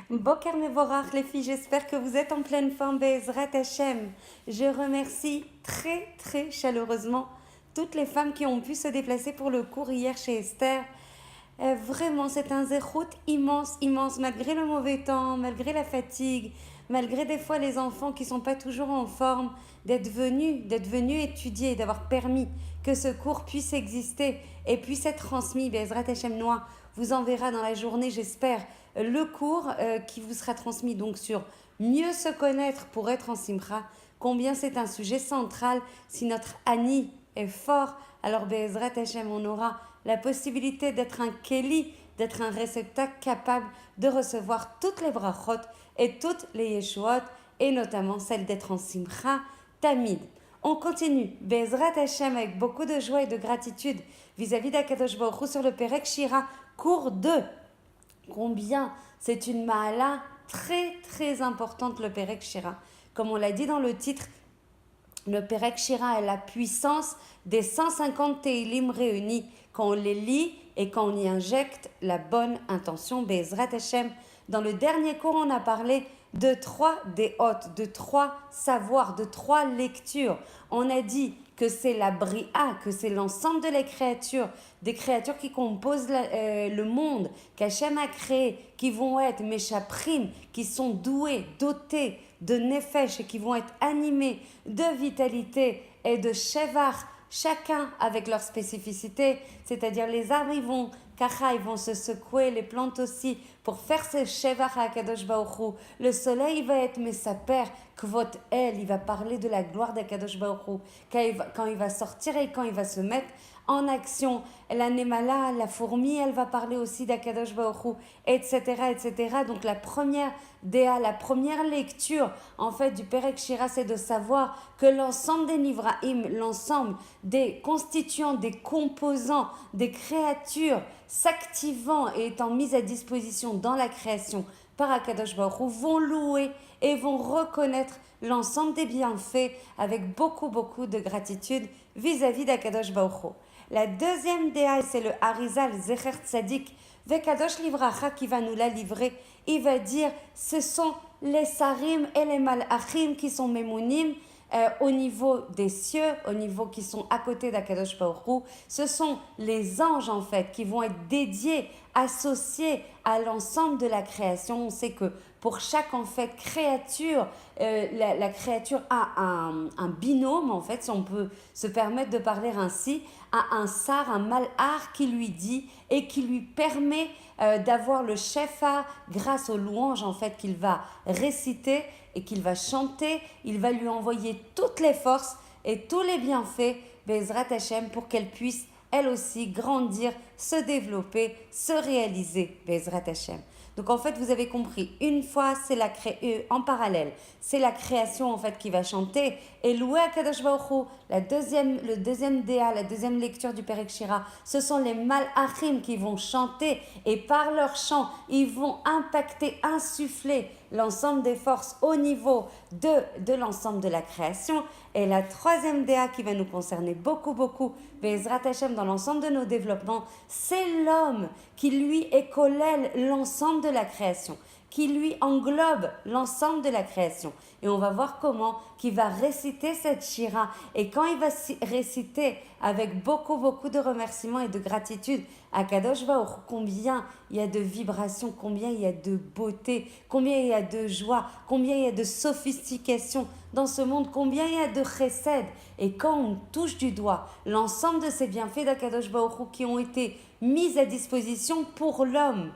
Boker Mevorach, les filles, j'espère que vous êtes en pleine forme, Bezrat Hashem. Je remercie très très chaleureusement toutes les femmes qui ont pu se déplacer pour le cours hier chez Esther. Vraiment, c'est un zérout immense, immense, malgré le mauvais temps, malgré la fatigue, malgré des fois les enfants qui sont pas toujours en forme, d'être venus étudier, d'avoir permis que ce cours puisse exister et puisse être transmis. Bezrat Hashem Noah vous enverra dans la journée, j'espère, le cours qui vous sera transmis donc sur mieux se connaître pour être en simcha, combien c'est un sujet central. Si notre Annie est fort, alors Bezrat Hashem, on aura la possibilité d'être un Keli, d'être un réceptacle capable de recevoir toutes les brachot et toutes les yeshuot, et notamment celle d'être en simcha tamid. On continue, Bezrat Hashem, avec beaucoup de joie et de gratitude vis-à-vis d'Akadosh Baruch Hu sur le Perek Shira, cours 2. Combien c'est une mahala très très importante, le Perek Shira. Comme on l'a dit dans le titre, le Perek Shira est la puissance des 150 Teilim réunis quand on les lit et quand on y injecte la bonne intention, Bezrat Hashem. Dans le dernier cours, on a parlé de 3 déhot, de 3 savoirs, de 3 lectures. On a dit que c'est la bria, que c'est l'ensemble de les créatures, des créatures qui composent le monde, qu'Hachem a créé, qui vont être meshaprim, qui sont douées, dotées de nefesh et qui vont être animées de vitalité et de shevar, chacun avec leur spécificité, c'est-à-dire les arbres ils vont se secouer, les plantes aussi, pour faire ce shevar à Akadosh Baruch Hu. Le soleil va être mesaper, kvot el, il va parler de la gloire d'Akadosh Baruch Hu, quand il va sortir et quand il va se mettre en action. La Nemala, la fourmi, elle va parler aussi d'Akadosh Baruch Hu, etc., etc. Donc la première déa, la première lecture en fait du Perek Shira, c'est de savoir que l'ensemble des Nivraim, l'ensemble des constituants, des composants, des créatures s'activant et étant mises à disposition dans la création par Akadosh Baruch Hu vont louer et vont reconnaître l'ensemble des bienfaits avec beaucoup de gratitude vis-à-vis d'Akadosh Baruch Hu. La deuxième déa, c'est le Harizal Zecher Tzadik Vekadosh Livracha qui va nous la livrer. Il va dire, ce sont les Sarim et les Malachim qui sont Mémounim au niveau des cieux, au niveau qui sont à côté d'Akadosh Baruch Hu. Ce sont les anges en fait qui vont être dédiés, associés à l'ensemble de la création. On sait que pour chaque en fait créature, la créature a un binôme en fait, si on peut se permettre de parler ainsi, a un sar, un malhar qui lui dit et qui lui permet d'avoir le shefa grâce aux louanges en fait qu'il va réciter et qu'il va chanter. Il va lui envoyer toutes les forces et tous les bienfaits, Bezrat Hashem, pour qu'elle puisse elle aussi grandir, se développer, se réaliser, Bezrat Hashem. Donc en fait, vous avez compris, une fois, c'est en parallèle, c'est la création en fait qui va chanter et louer Akadosh Baruch Hu. Le deuxième déa, la deuxième lecture du Perek Shira, ce sont les malachim qui vont chanter et par leur chant, ils vont impacter, insuffler l'ensemble des forces au niveau de l'ensemble de la création. Et la troisième déa qui va nous concerner beaucoup, Bezrat Hashem, dans l'ensemble de nos développements, c'est l'homme qui lui écolèle l'ensemble de la création, qui lui englobe l'ensemble de la création. Et on va voir comment qu'il va réciter cette shira. Et quand il va réciter avec beaucoup de remerciements et de gratitude à Kadosh Baruch Hu, combien il y a de vibrations, combien il y a de beauté, combien il y a de joie, combien il y a de sophistication dans ce monde, combien il y a de chesed. Et quand on touche du doigt l'ensemble de ces bienfaits d'Akadosh Baruch Hu qui ont été mis à disposition pour l'homme,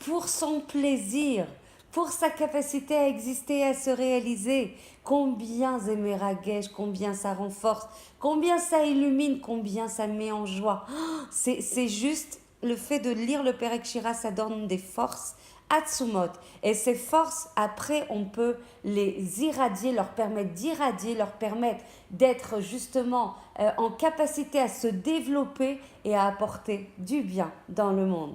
pour son plaisir, pour sa capacité à exister et à se réaliser, combien c'est meragesh, combien ça renforce, combien ça illumine, combien ça met en joie. C'est juste le fait de lire le Perek Shira, ça donne des forces Atsumot. Et ces forces, après, on peut les irradier, leur permettre d'irradier, leur permettre d'être justement en capacité à se développer et à apporter du bien dans le monde.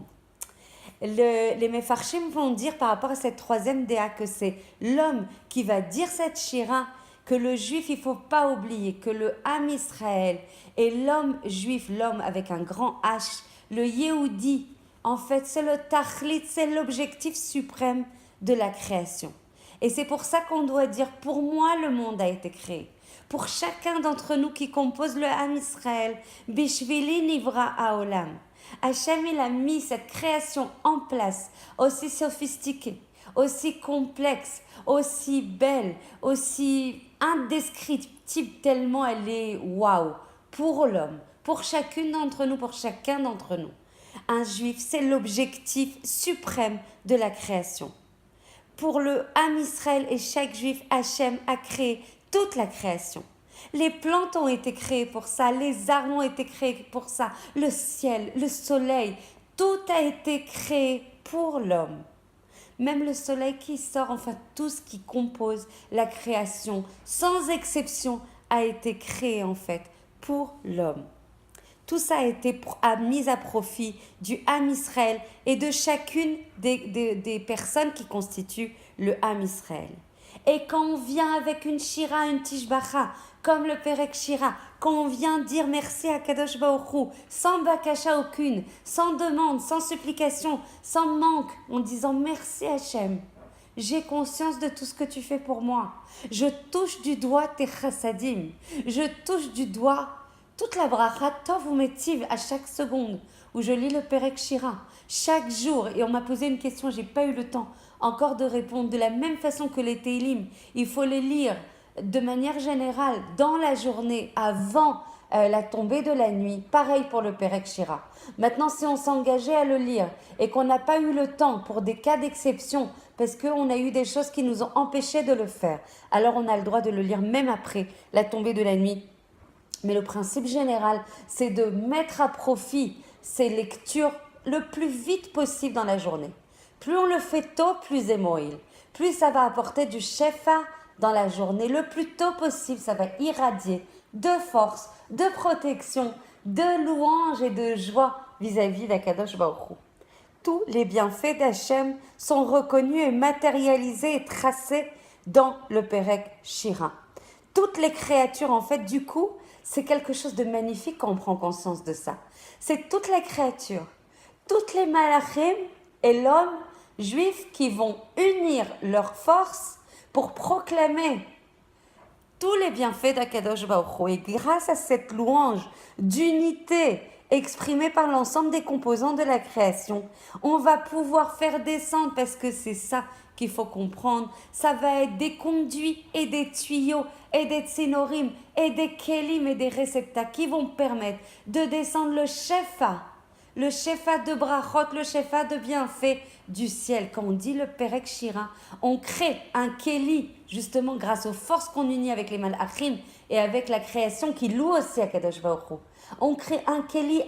Les Mefarshim vont dire par rapport à cette troisième déa que c'est l'homme qui va dire cette shira, que le juif, il ne faut pas oublier que le Ham Israël et l'homme juif, l'homme avec un grand H, le Yehudi, en fait c'est le tachlit, c'est l'objectif suprême de la création. Et c'est pour ça qu'on doit dire, pour moi le monde a été créé. Pour chacun d'entre nous qui compose le Ham Israël, Bishvili Nivra Haolam. Hachem, il a mis cette création en place, aussi sophistiquée, aussi complexe, aussi belle, aussi indescriptible, tellement elle est waouh, pour l'homme, pour chacune d'entre nous, pour chacun d'entre nous. Un juif, c'est l'objectif suprême de la création. Pour le Ham Israël et chaque juif, Hachem a créé toute la création. Les plantes ont été créées pour ça, les arbres ont été créés pour ça, le ciel, le soleil, tout a été créé pour l'homme. Même le soleil qui sort, enfin tout ce qui compose la création, sans exception, a été créé en fait pour l'homme. Tout ça a été mis à profit du Ham Israël et de chacune des personnes qui constituent le Ham Israël. Et quand on vient avec une shira, une tishbacha, comme le Perek Shira, quand on vient dire merci à Kadosh Baruch Hu, sans bakasha aucune, sans demande, sans supplication, sans manque, en disant merci Hachem, j'ai conscience de tout ce que tu fais pour moi. Je touche du doigt tes chassadim, je touche du doigt toute la bracha tov ou metiv à chaque seconde où je lis le Perek Shira, chaque jour, et on m'a posé une question, j'ai pas eu le temps encore de répondre, de la même façon que les Teilim, il faut les lire de manière générale dans la journée avant la tombée de la nuit, pareil pour le Perek Shira. Maintenant, si on s'engageait à le lire et qu'on n'a pas eu le temps pour des cas d'exception, parce qu'on a eu des choses qui nous ont empêchés de le faire, alors on a le droit de le lire même après la tombée de la nuit. Mais le principe général, c'est de mettre à profit ces lectures le plus vite possible dans la journée. Plus on le fait tôt, plus émoïl. Plus ça va apporter du shefa dans la journée. Le plus tôt possible, ça va irradier de force, de protection, de louange et de joie vis-à-vis d'Akadosh Baruch Hu. Tous les bienfaits d'Hachem sont reconnus et matérialisés et tracés dans le Perek Shira. Toutes les créatures, en fait, du coup, c'est quelque chose de magnifique quand on prend conscience de ça. C'est toutes les créatures, toutes les malachim et l'homme juif qui vont unir leurs forces pour proclamer tous les bienfaits d'Akadosh Baruch Hu. Et grâce à cette louange d'unité exprimée par l'ensemble des composants de la création, on va pouvoir faire descendre, parce que c'est ça qu'il faut comprendre, ça va être des conduits et des tuyaux et des tsinorim et des kelim et des réceptacles qui vont permettre de descendre le shefa de brachot, le shefa de bienfaits du ciel. Quand on dit le Perek Shira, on crée un keli, justement grâce aux forces qu'on unit avec les malachim et avec la création qui loue aussi à Kadosh Baruch Hu. On crée un keli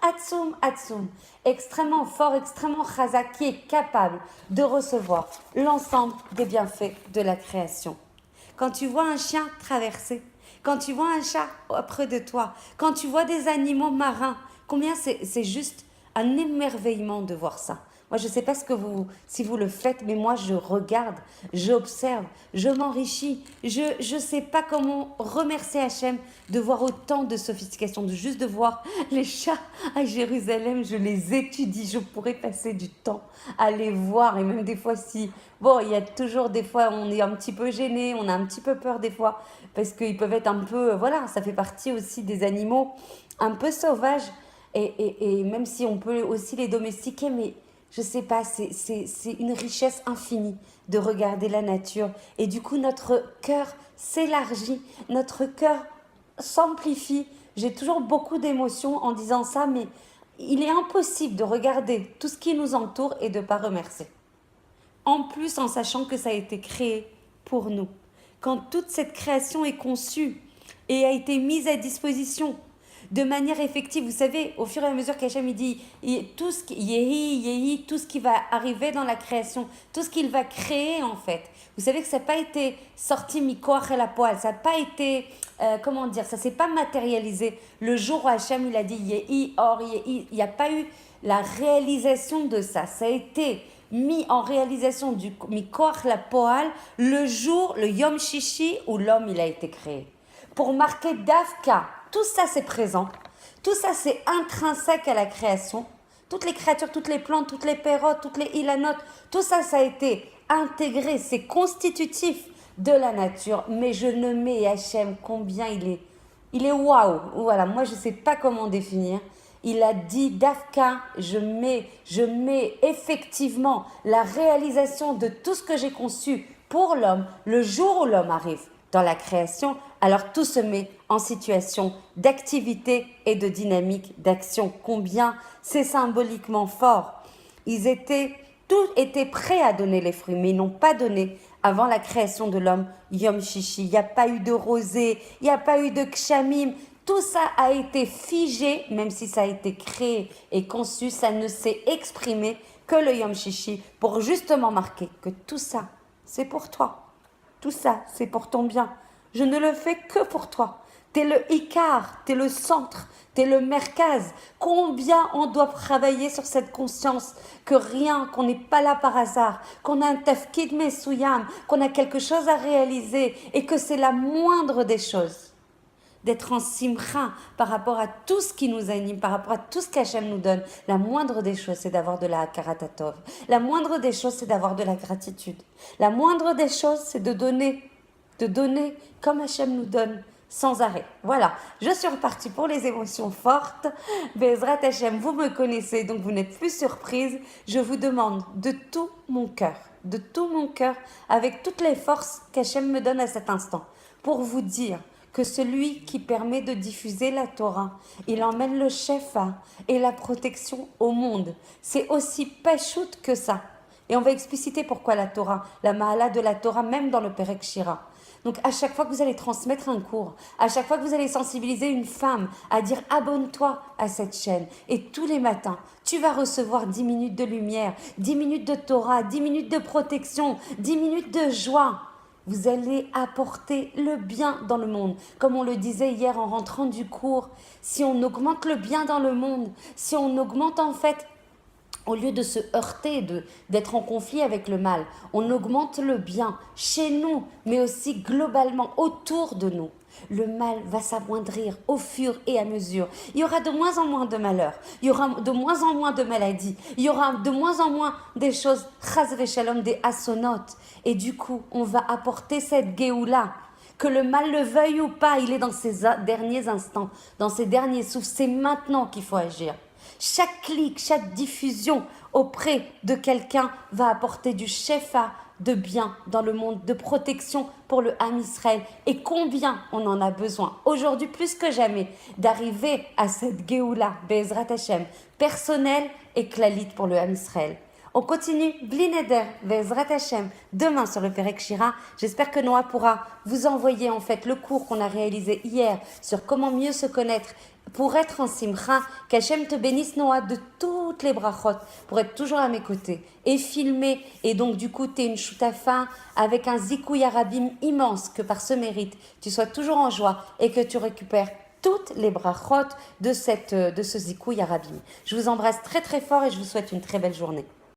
atzum, extrêmement fort, extrêmement chazak, qui est capable de recevoir l'ensemble des bienfaits de la création. Quand tu vois un chien traverser, quand tu vois un chat près de toi, quand tu vois des animaux marins, combien c'est juste un émerveillement de voir ça. Moi, je ne sais pas si vous le faites, mais moi, je regarde, j'observe, je m'enrichis. Je ne sais pas comment remercier Hachem de voir autant de sophistication, de voir les chats à Jérusalem. Je les étudie, je pourrais passer du temps à les voir. Et même des fois, il y a toujours des fois, on est un petit peu gêné, on a un petit peu peur des fois, parce qu'ils peuvent être un peu, ça fait partie aussi des animaux un peu sauvages. Et même si on peut aussi les domestiquer, mais je sais pas, c'est une richesse infinie de regarder la nature. Et du coup, notre cœur s'élargit, notre cœur s'amplifie. J'ai toujours beaucoup d'émotions en disant ça, mais il est impossible de regarder tout ce qui nous entoure et de ne pas remercier. En plus, en sachant que ça a été créé pour nous. Quand toute cette création est conçue et a été mise à disposition de manière effective, vous savez, au fur et à mesure qu'Hachem dit tout ce qui va arriver dans la création, tout ce qu'il va créer en fait. Vous savez que ça n'a pas été sorti mikoach el hapoal, ça n'a pas été, ça s'est pas matérialisé. Le jour où Hachem il a dit yehi or yehi, il n'y a pas eu la réalisation de ça. Ça a été mis en réalisation du mikoach el hapoal le jour, le yom shishi où l'homme il a été créé. Pour marquer Davka, tout ça c'est présent, tout ça c'est intrinsèque à la création. Toutes les créatures, toutes les plantes, toutes les pérotes, toutes les ilanotes, tout ça ça a été intégré, c'est constitutif de la nature. Mais je ne mets Hachem combien il est waouh. Voilà, moi je ne sais pas comment définir. Il a dit, Dafka, je mets effectivement la réalisation de tout ce que j'ai conçu pour l'homme, le jour où l'homme arrive dans la création, alors tout se met en situation d'activité et de dynamique d'action. Combien c'est symboliquement fort. Tout était prêt à donner les fruits, mais ils n'ont pas donné avant la création de l'homme, Yom Shishi. Il n'y a pas eu de rosée, il n'y a pas eu de kshamim. Tout ça a été figé, même si ça a été créé et conçu, ça ne s'est exprimé que le Yom Shishi pour justement marquer que tout ça, c'est pour toi. Tout ça, c'est pour ton bien. Je ne le fais que pour toi. T'es le Icar, t'es le centre, t'es le Merkaz. Combien on doit travailler sur cette conscience que rien, qu'on n'est pas là par hasard, qu'on a un tafkid mesouyam, qu'on a quelque chose à réaliser et que c'est la moindre des choses. D'être en simcha par rapport à tout ce qui nous anime, par rapport à tout ce qu'Hachem nous donne. La moindre des choses, c'est d'avoir de la hakarat-hatov. La moindre des choses, c'est d'avoir de la gratitude. La moindre des choses, c'est de donner comme Hachem nous donne, sans arrêt. Voilà, je suis repartie pour les émotions fortes. Bezrat Hachem, vous me connaissez, donc vous n'êtes plus surprise. Je vous demande de tout mon cœur, avec toutes les forces qu'Hachem me donne à cet instant, pour vous dire que celui qui permet de diffuser la Torah, il emmène le shefa et la protection au monde. C'est aussi pachout que ça. Et on va expliciter pourquoi la Torah, la mahala de la Torah, même dans le Perek Shira. Donc à chaque fois que vous allez transmettre un cours, à chaque fois que vous allez sensibiliser une femme à dire abonne-toi à cette chaîne, et tous les matins, tu vas recevoir 10 minutes de lumière, 10 minutes de Torah, 10 minutes de protection, 10 minutes de joie. Vous allez apporter le bien dans le monde. Comme on le disait hier en rentrant du cours, si on augmente le bien dans le monde, si on augmente en fait, au lieu de se heurter, d'être en conflit avec le mal, on augmente le bien chez nous, mais aussi globalement autour de nous. Le mal va s'amoindrir au fur et à mesure. Il y aura de moins en moins de malheurs, il y aura de moins en moins de maladies, il y aura de moins en moins des choses, chas v'shalom, des assonotes. Et du coup, on va apporter cette Géoula. Que le mal le veuille ou pas, il est dans ses derniers instants, dans ses derniers souffles. C'est maintenant qu'il faut agir. Chaque clic, chaque diffusion auprès de quelqu'un va apporter du shefa, de bien dans le monde, de protection pour le Ham Israël. Et combien on en a besoin, aujourd'hui plus que jamais, d'arriver à cette Géoula, Be'ezrat Hashem, personnelle et klalite pour le Ham Israël. On continue, Bli Neder, Be'ezrat Hashem, demain sur le Perek Shira. J'espère que Noah pourra vous envoyer en fait le cours qu'on a réalisé hier sur comment mieux se connaître pour être en simcha. Qu'Hachem te bénisse Noah de toutes les brachot pour être toujours à mes côtés et filmer. Et donc du coup tu es une shutafa avec un zikouy arabim immense, que par ce mérite tu sois toujours en joie et que tu récupères toutes les brachot de ce zikouy arabim. Je vous embrasse très très fort et je vous souhaite une très belle journée.